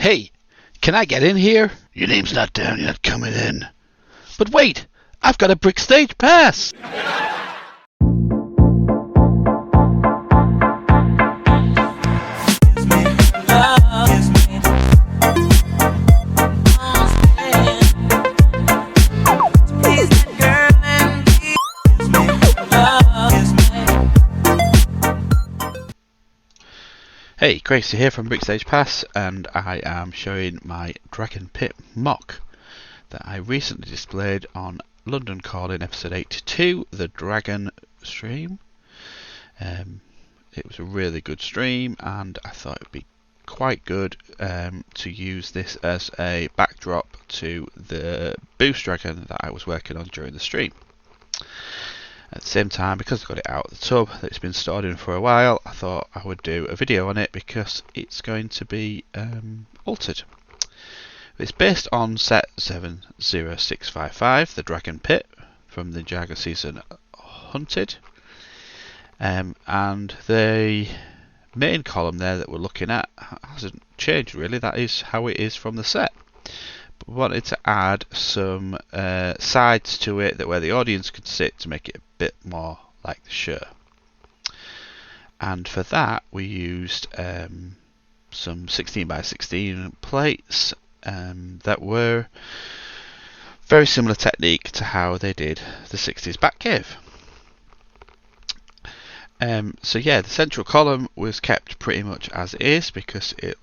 Hey, can I get in here? Your name's not down, you're not coming in. But wait, I've got a brick stage pass! Hey, Gracie here from Brick Stage Pass, and I am showing my Dragon Pit MOC that I recently displayed on London Calling episode 82, the Dragon stream. It was a really good stream, and I thought it would be quite good to use this as a backdrop to the Boost Dragon that I was working on during the stream. At the same time, because I got it out of the tub that it's been stored in for a while, I thought I would do a video on it because it's going to be altered. It's based on set 70655, the Dragon Pit from the Ninjago season Hunted, and the main column there that we're looking at hasn't changed really. That is how it is from the set. But we wanted to add some sides to it that where the audience could sit to make it a bit more like the show. And for that we used some 16 by 16 plates that were very similar technique to how they did the 60s Batcave. So yeah, the central column was kept pretty much as it is because it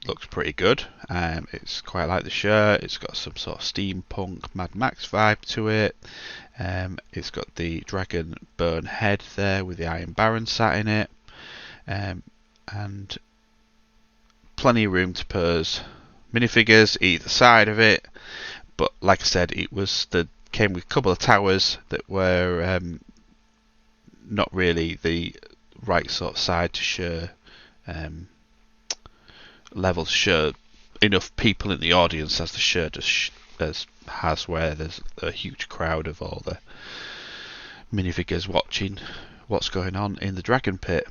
looks pretty good. It's quite like the shirt. It's got some sort of steampunk Mad Max vibe to it. It's got the dragon bone head there with the Iron Baron sat in it, and plenty of room to pose minifigures either side of it. But like I said, it was came with a couple of towers that were not really the right sort of side to show level to show enough people in the audience as the show has, where there's a huge crowd of all the minifigures watching what's going on in the Dragon Pit.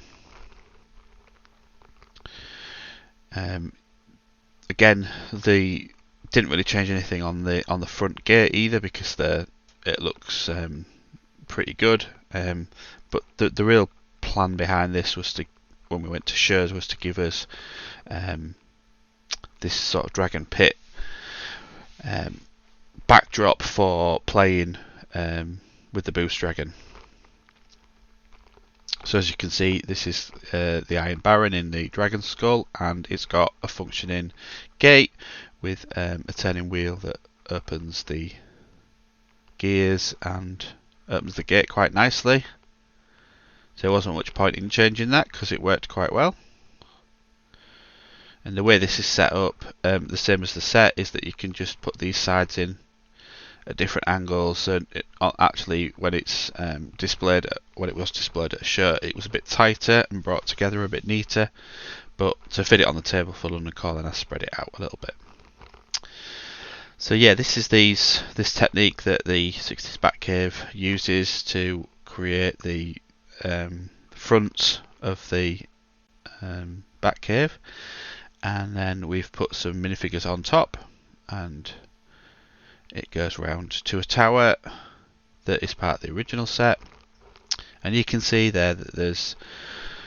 Again, they didn't really change anything on the front gate either because it looks pretty good. But the real plan behind this was to, when we went to shows, was to give us this sort of Dragon Pit backdrop for playing with the Boost Dragon. So as you can see, this is the Iron Baron in the Dragon Skull, and it's got a functioning gate with a turning wheel that opens the gears and opens the gate quite nicely. So there wasn't much point in changing that because it worked quite well. And the way this is set up, the same as the set, is that you can just put these sides in at different angles. So actually, when it's displayed, when it was displayed at a show, it was a bit tighter and brought together a bit neater. But to fit it on the table for London Calling, I spread it out a little bit. So yeah, this is this technique that the 60s Batcave uses to create the front of the Batcave, and then we've put some minifigures on top, and it goes round to a tower that is part of the original set. And you can see there that there's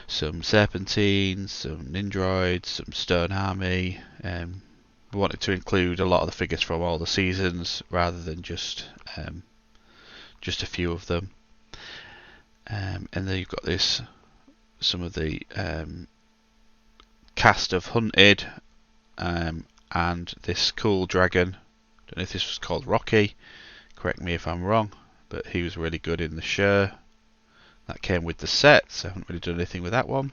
some serpentines, some Nindroids, some Stone Army. We wanted to include a lot of the figures from all the seasons rather than just a few of them. And then you've got some of the cast of Hunted, and this cool dragon. Don't know if this was called Rocky, correct me if I'm wrong, but he was really good in the show. That came with the set, so I haven't really done anything with that one.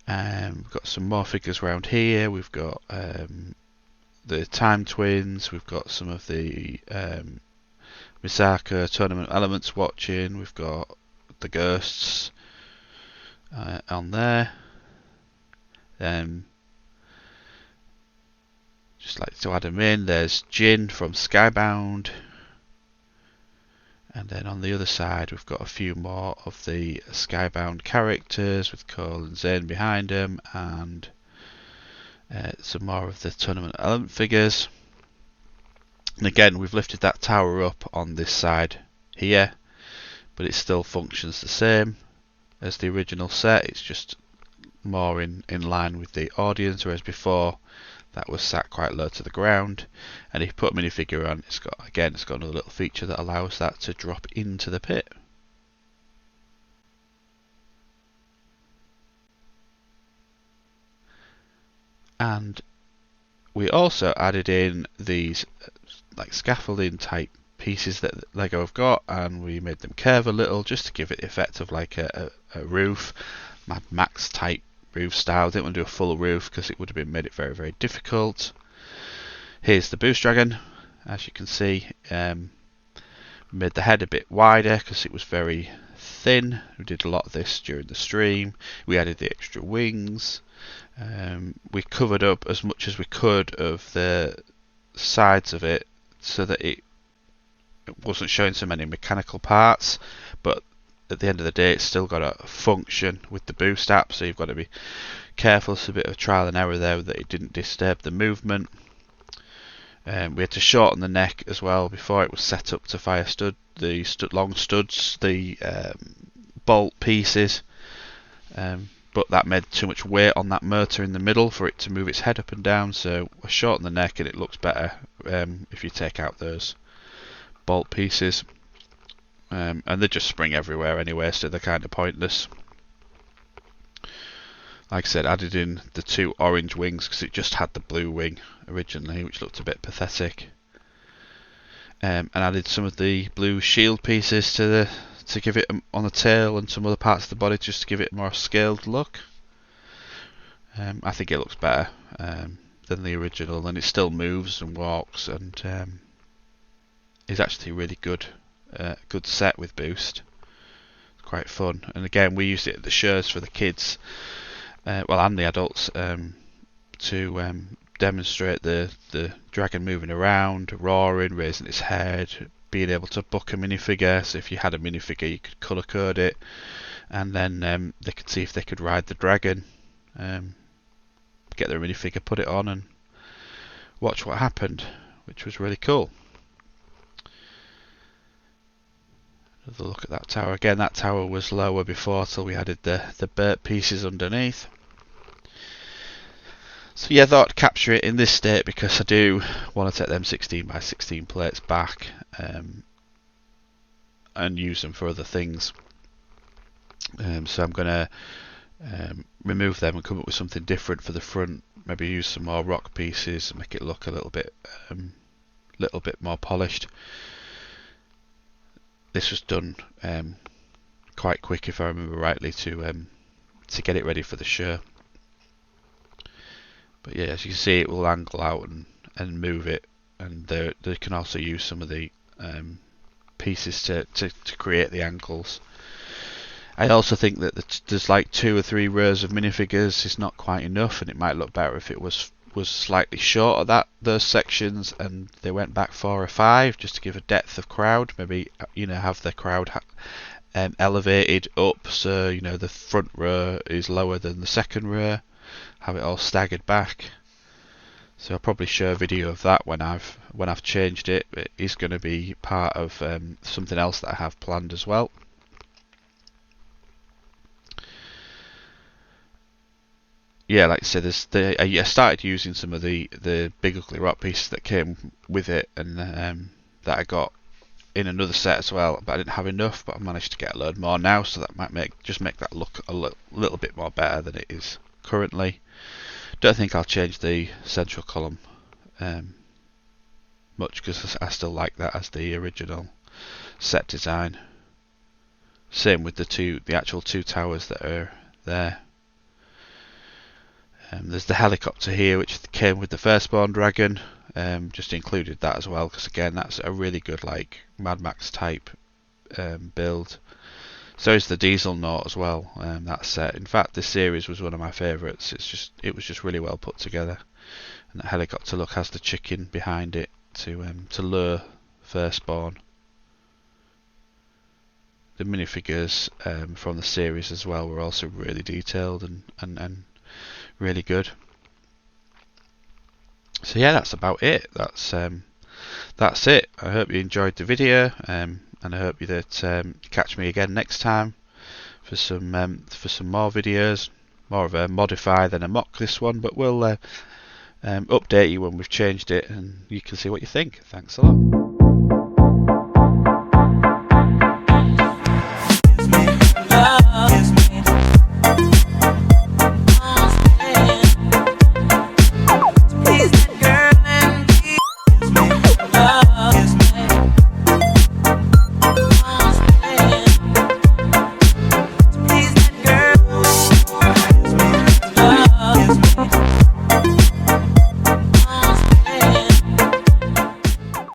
We've got some more figures around here. We've got the Time Twins, we've got some of the Misaka tournament elements watching, we've got the ghosts on there. Just like to add them in, there's Jin from Skybound, and then on the other side we've got a few more of the Skybound characters with Cole and Zane behind them, and Some more of the tournament element figures. And again, we've lifted that tower up on this side here, but it still functions the same as the original set. It's just more in line with the audience, whereas before that was sat quite low to the ground. And if you put a minifigure on, it's got another little feature that allows that to drop into the pit. And we also added in these like scaffolding type pieces that Lego have got, and we made them curve a little just to give it the effect of like a roof, Mad Max type roof style. Didn't want to do a full roof because it would have made it very, very difficult. Here's the Boost Dragon. As you can see, made the head a bit wider because it was very thin. We did a lot of this during the stream. We added the extra wings. We covered up as much as we could of the sides of it so that it wasn't showing so many mechanical parts, but at the end of the day it's still got a function with the boost app, so you've got to be careful. It's a bit of trial and error there that it didn't disturb the movement. We had to shorten the neck as well before it was set up to fire the long studs, the bolt pieces, but that made too much weight on that motor in the middle for it to move its head up and down, so I shortened the neck and it looks better if you take out those bolt pieces. And they just spring everywhere anyway, so they're kind of pointless. Like I said, added in the 2 orange wings because it just had the blue wing originally, which looked a bit pathetic. And added some of the blue shield pieces to give it on the tail and some other parts of the body, just to give it a more scaled look. I think it looks better than the original, and it still moves and walks, and is actually really good set with boost. It's quite fun, and again we used it at the shows for the kids, and the adults, to demonstrate the dragon moving around, roaring, raising its head, being able to book a minifigure. So if you had a minifigure, you could colour code it, and then they could see if they could ride the dragon, get their minifigure, put it on, and watch what happened, which was really cool. Another look at that tower. Again, that tower was lower before till we added the burnt pieces underneath. So yeah, I thought I'd capture it in this state because I do want to take them 16 by 16 plates back and use them for other things. So I'm going to remove them and come up with something different for the front. Maybe use some more rock pieces and make it look a little bit more polished. This was done quite quick, if I remember rightly, to get it ready for the show. But yeah, as you can see, it will angle out and move it, and they can also use some of the pieces to create the angles. I also think that there's like 2 or 3 rows of minifigures is not quite enough, and it might look better if it was slightly short of those sections, and they went back 4 or 5 just to give a depth of crowd. Maybe have the crowd elevated up, so the front row is lower than the second row. Have it all staggered back. So I'll probably show a video of that when I've changed it. It is going to be part of something else that I have planned as well. Yeah, like I said, I started using some of the big ugly rock pieces that came with it, and that I got in another set as well, but I didn't have enough. But I managed to get a load more now, so that might make that look a little bit more better than it is currently. Don't think I'll change the central column much because I still like that as the original set design. Same with the actual 2 towers that are there. There's the helicopter here, which came with the firstborn dragon. Just included that as well because again that's a really good like Mad Max type build. So is the Diesel Note as well. That set. In fact, this series was one of my favourites. It was just really well put together. And that helicopter look has the chicken behind it to lure firstborn. The minifigures from the series as well were also really detailed and really good. So yeah, that's about it. That's it. I hope you enjoyed the video, and I hope you that catch me again next time for some more videos. More of a modify than a mock this one, but we'll update you when we've changed it, and you can see what you think. Thanks a lot.